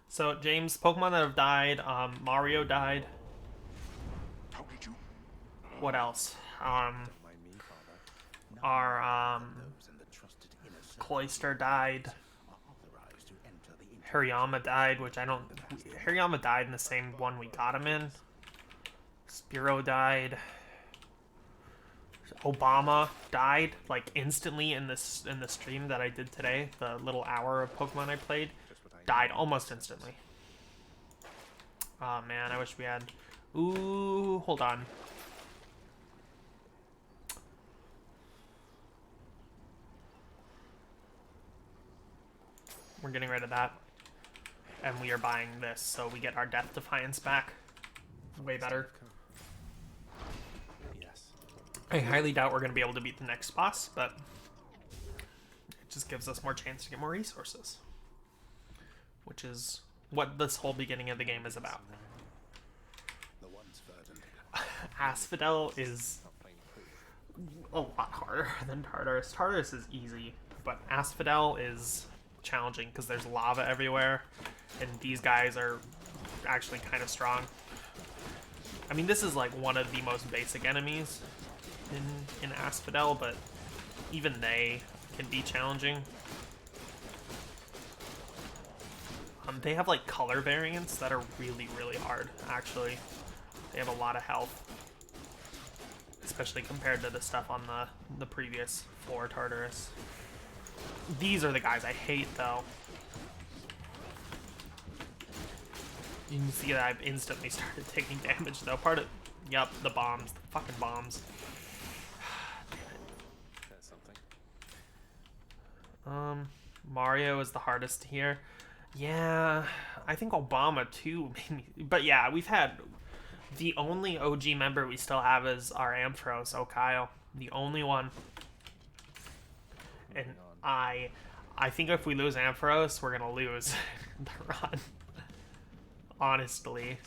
So, James, Pokemon that have died, Mario died. How did you? What else? Don't mind me, Father. Our, Cloyster died. Hariyama died, which I don't... Hariyama died in the same one we got him in. Spearow died. Obama died, like, instantly in the stream that I did today. The little hour of Pokemon I played. Died almost instantly. Oh, man, I wish we had... Ooh, hold on. We're getting rid of that. And we are buying this, so we get our Death Defiance back. Way better. Yes. I highly doubt we're going to be able to beat the next boss, but it just gives us more chance to get more resources. Which is what this whole beginning of the game is about. The one's verdant. Asphodel is a lot harder than Tartarus. Tartarus is easy, but Asphodel is challenging because there's lava everywhere, and these guys are actually kind of strong. I mean, this is like one of the most basic enemies in Asphodel, but even they can be challenging. They have like color variants that are really, really hard, actually. They have a lot of health, especially compared to the stuff on the previous floor Tartarus. These are the guys I hate, though. You can see that I've instantly started taking damage, though. Part of... Yep, the bombs. The fucking bombs. That's something. Mario is the hardest here. Yeah, I think Obama, too. But yeah, we've had... The only OG member we still have is our Ampharos, Okayo. The only one. And I think if we lose Ampharos, we're gonna lose the run. Honestly.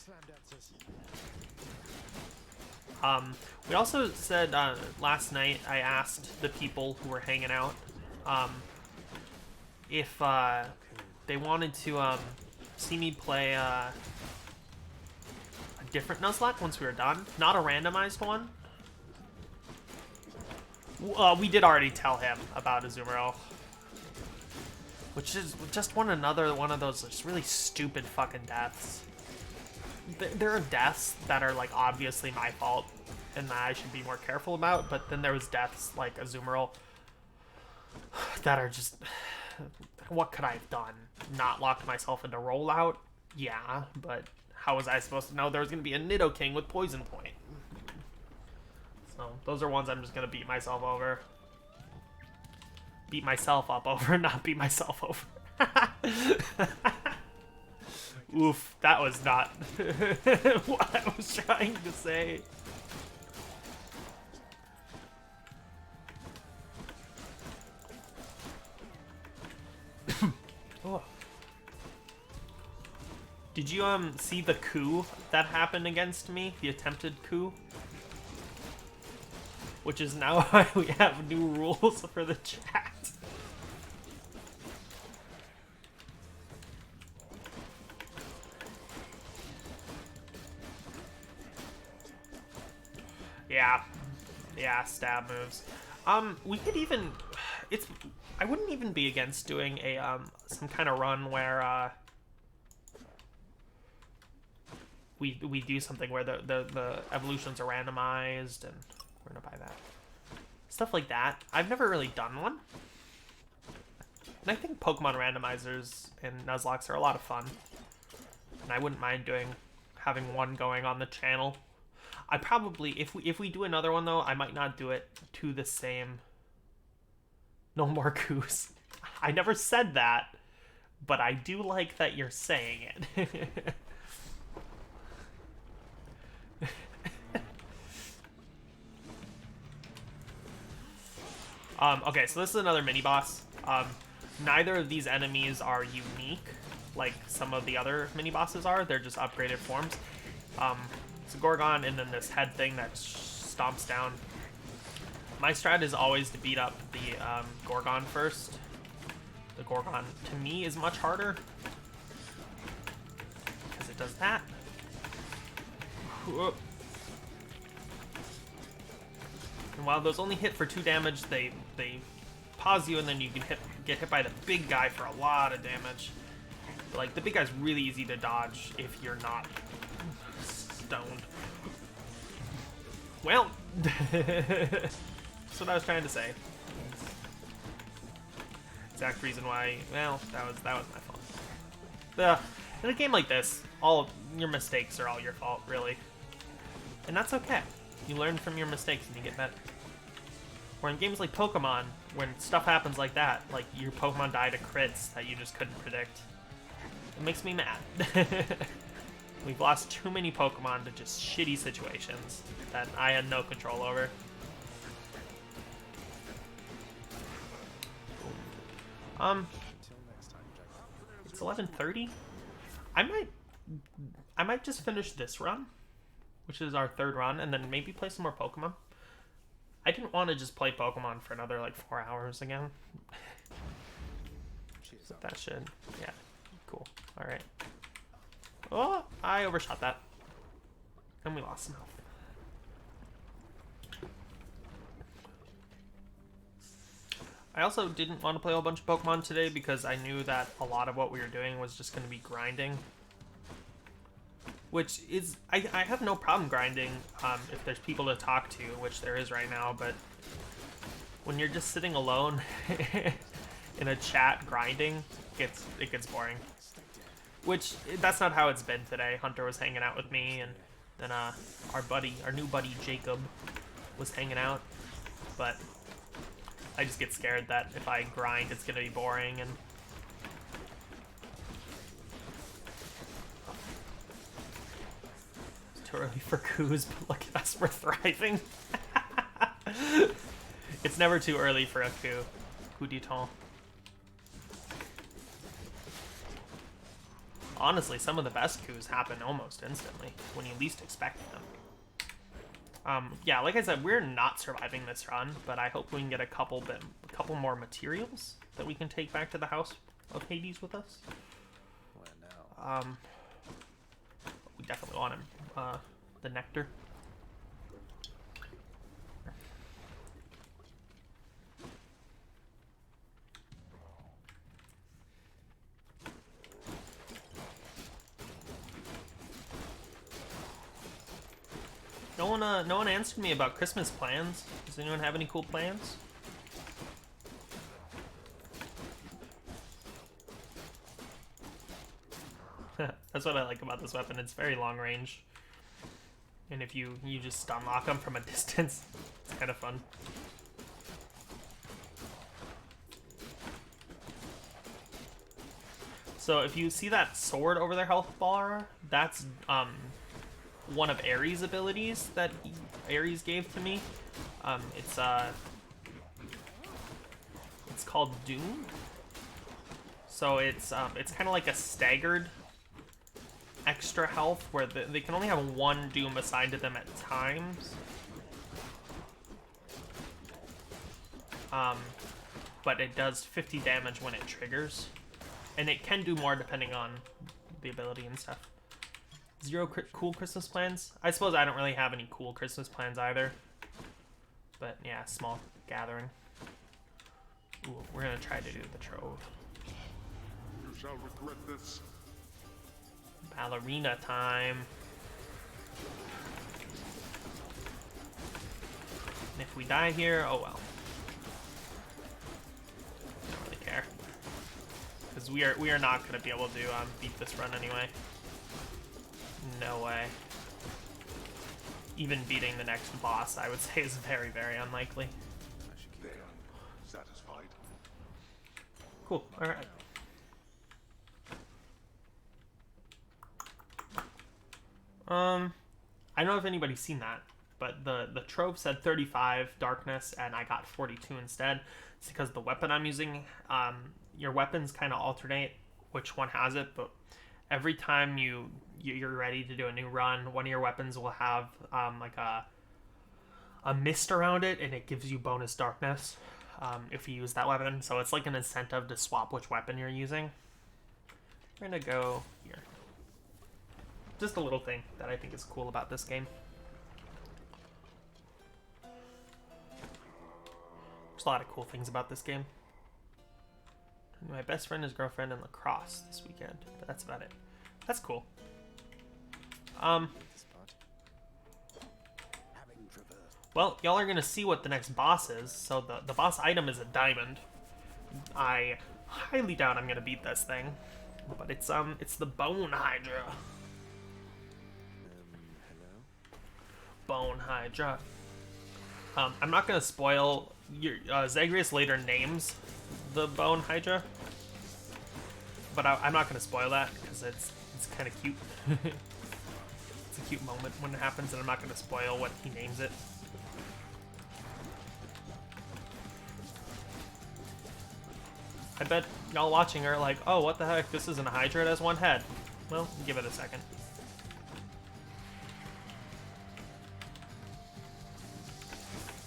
We also said last night, I asked the people who were hanging out if they wanted to see me play a different Nuzlocke once we were done, not a randomized one. We did already tell him about Azumarill, which is just another one of those just really stupid fucking deaths. There are deaths that are like obviously my fault and that I should be more careful about, but then there was deaths like Azumarill that are just, what could I have done? Not locked myself into rollout? Yeah, but how was I supposed to know there was going to be a Nidoking with Poison Point? So those are ones I'm just going to beat myself over. Beat myself up over, not beat myself over. Oof, that was not what I was trying to say. Oh. Did you see the coup that happened against me? The attempted coup? Which is now why we have new rules for the chat. Yeah, stab moves. We could even, I wouldn't even be against doing a some kind of run where we do something where the evolutions are randomized, and we're gonna buy that. Stuff like that. I've never really done one. And I think Pokemon randomizers and Nuzlocks are a lot of fun. And I wouldn't mind having one going on the channel. I probably, if we do another one though, I might not do it to the same. No more coups. I never said that, but I do like that you're saying it. Okay, so this is another mini boss. Neither of these enemies are unique like some of the other mini bosses are. They're just upgraded forms. It's a Gorgon and then this head thing that stomps down. My strat is always to beat up the Gorgon first. The Gorgon, to me, is much harder because it does that. And while those only hit for 2 damage, they pause you, and then you can get hit by the big guy for a lot of damage. But, like, the big guy's really easy to dodge if you're not stoned. Well, that's what I was trying to say. Exact reason why. Well, that was my fault. In a game like this, all of your mistakes are all your fault, really, and that's okay. You learn from your mistakes and you get better. Or in games like Pokemon, when stuff happens like that, like your Pokemon die to crits that you just couldn't predict, it makes me mad. We've lost too many Pokemon to just shitty situations that I had no control over. Until next time, Jack. It's 11:30. I might just finish this run, which is our 3rd run, and then maybe play some more Pokemon. I didn't want to just play Pokemon for another like 4 hours again. But that should, yeah, cool. All right. Oh, I overshot that, and we lost some health. I also didn't want to play a whole bunch of Pokemon today because I knew that a lot of what we were doing was just going to be grinding. Which is, I have no problem grinding if there's people to talk to, which there is right now, but when you're just sitting alone in a chat grinding, it gets boring. Which, that's not how it's been today. Hunter was hanging out with me, and then our new buddy Jacob was hanging out, but I just get scared that if I grind, it's gonna be boring, and it's too early for coups, but look at us, we're thriving. It's never too early for a coup. Coup d'etat. Honestly, some of the best coups happen almost instantly, when you least expect them. Yeah, like I said, we're not surviving this run, but I hope we can get a couple more materials that we can take back to the House of Hades with us. Where now? We definitely want him. The nectar. No one answered me about Christmas plans. Does anyone have any cool plans? That's what I like about this weapon. It's very long range, and if you just unlock them from a distance, it's kind of fun. So if you see that sword over their health bar, that's one of Ares' abilities that Ares gave to me. It's called Doom. So it's kind of like a staggered extra health where they can only have one Doom assigned to them at times. But it does 50 damage when it triggers, and it can do more depending on the ability and stuff. Zero cool Christmas plans? I suppose I don't really have any cool Christmas plans either. But yeah, small gathering. Ooh, we're gonna try to do the Trove. You shall regret this. Ballerina time. And if we die here, oh well. Don't really care. Because we are not gonna be able to beat this run anyway. No way. Even beating the next boss, I would say, is very, very unlikely. I should keep There. going. Satisfied. Cool. All right. I don't know if anybody's seen that, but the Trove said 35 darkness, and I got 42 instead. It's because the weapon I'm using, your weapons kind of alternate which one has it, but every time you're ready to do a new run, one of your weapons will have like a mist around it, and it gives you bonus darkness if you use that weapon. So it's like an incentive to swap which weapon you're using. We're gonna go here. Just a little thing that I think is cool about this game. There's a lot of cool things about this game. My best friend is girlfriend in lacrosse this weekend, but that's about it. That's cool. Well, y'all are gonna see what the next boss is. So the boss item is a diamond. I highly doubt I'm gonna beat this thing, but it's the Bone Hydra. Hello? Bone Hydra. I'm not gonna spoil. Zagreus later names the Bone Hydra, but I'm not gonna spoil that because it's kind of cute. It's a cute moment when it happens, and I'm not gonna spoil what he names it. I bet y'all watching are like, oh, what the heck? This isn't a Hydra, it has one head. Well, give it a second.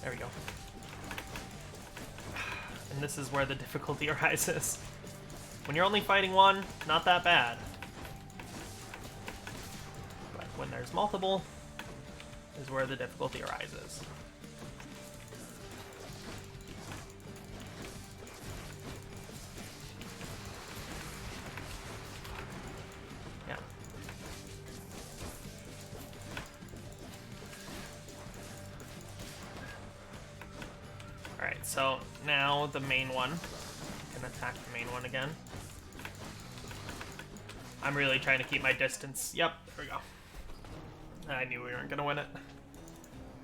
There we go. And this is where the difficulty arises. When you're only fighting one, not that bad. But when there's multiple, is where the difficulty arises. Yeah. Alright, so now the main one. Can attack the main one again. I'm really trying to keep my distance. Yep, there we go. I knew we weren't gonna win it.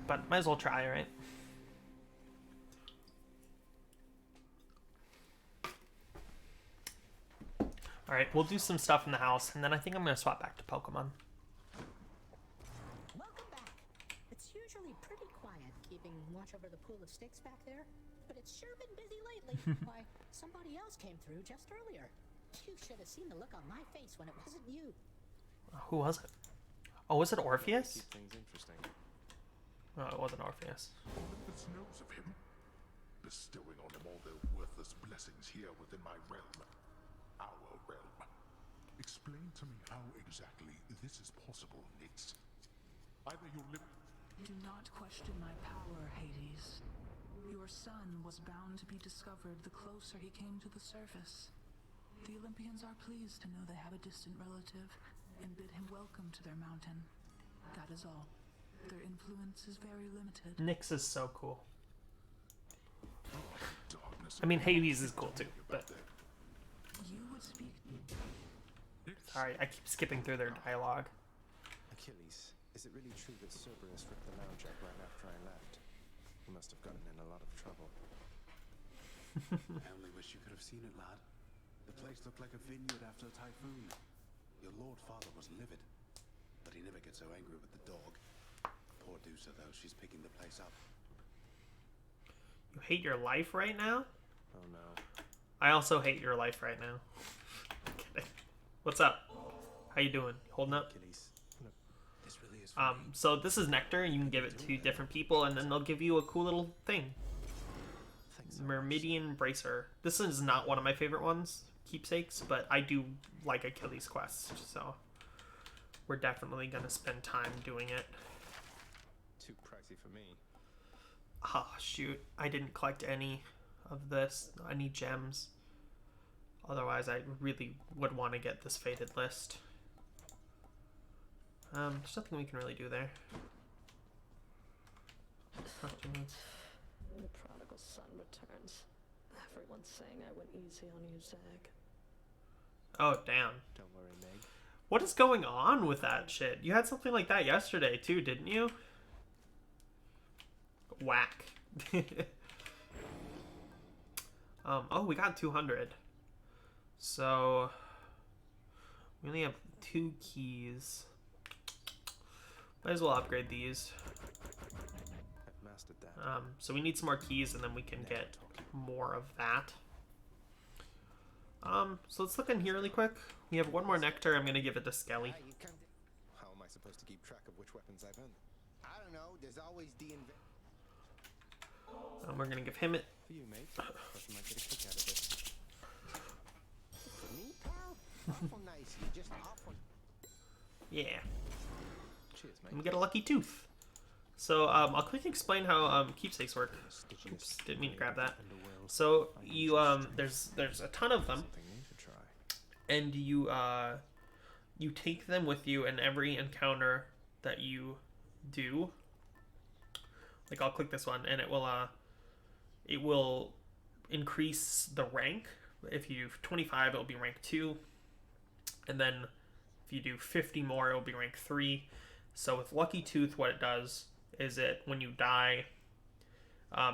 But might as well try, right? Alright, we'll do some stuff in the house, and then I think I'm gonna swap back to Pokemon. Welcome back. It's usually pretty quiet keeping watch over the pool of sticks back there, but it's sure been busy lately. Why, somebody else came through just earlier. You should have seen the look on my face when it wasn't you. Who was it? Oh, was it Orpheus? Keep things interesting. No, it wasn't Orpheus. Olympus knows of him, bestowing on him all their worthless blessings here within my realm. Our realm. Explain to me how exactly this is possible, Nyx. Either you live... Do not question my power, Hades. Your son was bound to be discovered the closer he came to the surface. The Olympians are pleased to know they have a distant relative and bid him welcome to their mountain. That is all. Their influence is very limited. Nyx is so cool. Darkness. I mean, Hades is cool too, but... You would speak... Sorry, I keep skipping through their dialogue. Achilles, is it really true that Cerberus ripped the lounge up right after I left? He must have gotten in a lot of trouble. I only wish you could have seen it, lad. The place looked like a vineyard after a typhoon. Your lord father was livid, but he never gets so angry with the dog. Poor Dusa, though, she's picking the place up. You hate your life right now? Oh no. I also hate your life right now. Kidding. What's up? How you doing? Holding up? Achilles. No. This really is for me. So this is nectar. You can give it to different people, and then they'll give you a cool little thing. Thanks so much. Myrmidian Bracer. This is not one of my favorite ones, keepsakes, but I do like Achilles Quest, so we're definitely gonna spend time doing it. Too pricey for me. Ah, shoot. I didn't collect any of this. I need gems. Otherwise, I really would want to get this Fated list. There's nothing we can really do there. The prodigal son returns. Everyone's saying I went easy on you, Zag. Oh, damn. Don't worry, Meg. What is going on with that shit? You had something like that yesterday, too, didn't you? Whack. Oh, we got 200. So, we only have 2 keys. Might as well upgrade these. I've mastered that. So we need some more keys, and then we can get more of that. So let's look in here really quick. We have one more nectar. I'm going to give it to Skelly. Ah, you come to... How am I supposed to keep track of which weapons I've earned? I don't know. There's always the... We're going to give him it. For you, mate. Thought you might get a kick out of this. Me, pal? Awful nice. You just awful... Yeah. Cheers, And we mate. get a lucky tooth. So I'll quickly explain how keepsakes work. Oops, didn't mean to grab that. So you there's a ton of them, Something new to try. and you take them with you in every encounter that you do. Like I'll click this one, and it will increase the rank. If you do 25, it'll be rank 2, and then if you do 50 more, it'll be rank 3. So with Lucky Tooth, what it does is when you die,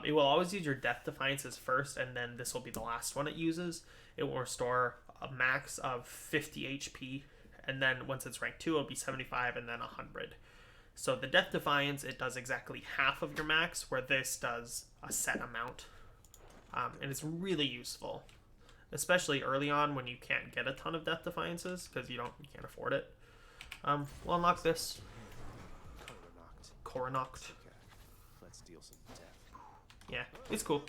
it will always use your Death Defiances first, and then this will be the last one it uses. It will restore a max of 50 HP, and then once it's rank 2, it'll be 75, and then 100. So the Death Defiance, it does exactly half of your max, where this does a set amount. And it's really useful. especially early on when you can't get a ton of Death Defiances because you can't afford it. We'll unlock this. Coronoct. Okay, let's deal some death. Yeah, it's cool.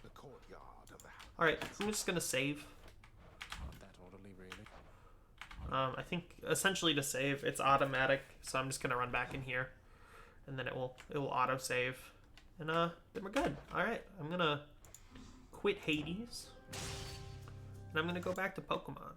The courtyard of the house. Alright, I'm just gonna save. Not that orderly, really. I think essentially to save, it's automatic, so I'm just gonna run back in here, and then it will auto save, and then we're good. Alright, I'm gonna quit Hades, and I'm gonna go back to Pokemon.